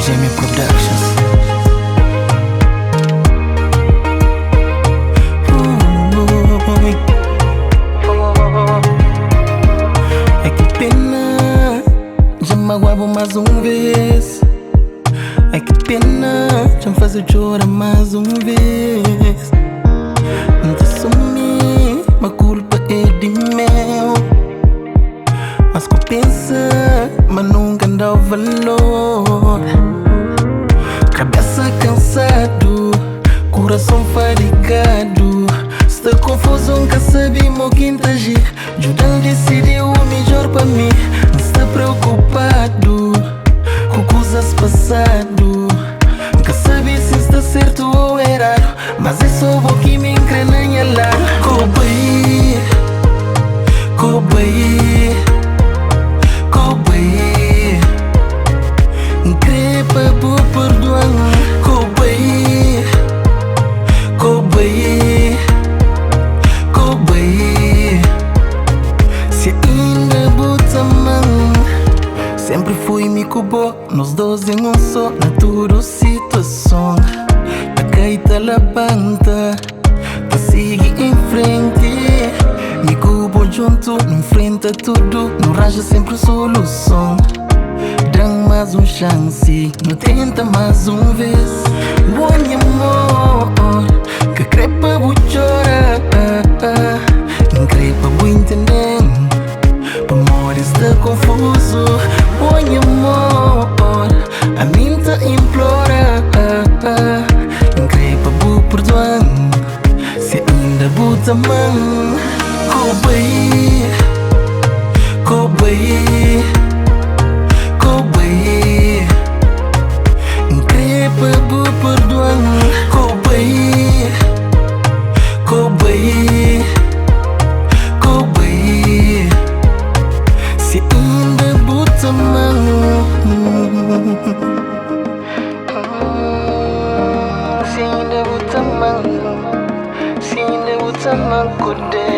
Jamie Productions. É que pena, já magoava mais vez. É que pena, já me faz chorar mais vez. Não te assumi, a culpa é de meu. Mas compensa, mas nunca dá o valor. Cabeça cansado, coração fadigado. Está confuso, nunca sabemos quem tá agir. Judão decidiu o melhor para mim. Está preocupado com coisas passado. Nunca sabe se está certo ou errado. Mas é só o que me encrena em lá. Cobai, cobai, cobai. Increpa por perdoar. Cobai, cobai, cobai. Se ainda bota a mão. Sempre fui me cubo, nós dois em um só, na toda situação. A caída levanta, que sigue em frente. Me cubo junto, não enfrenta tudo, não raja sempre solução. Dá mais chance, não tenta mais vez. Bom amor, que crepa bu chora, crepa bu entender. Amor está confuso, bom amor, a mim te implora. Crepa bu perdoar, se ainda bota a mão. Cobai, cobai, cobai. Crepa bu perdoar. Cobai, cobai, cobai. Se ainda bota a mão. Se ainda bota a mão. Se ainda bota a mão, cuide.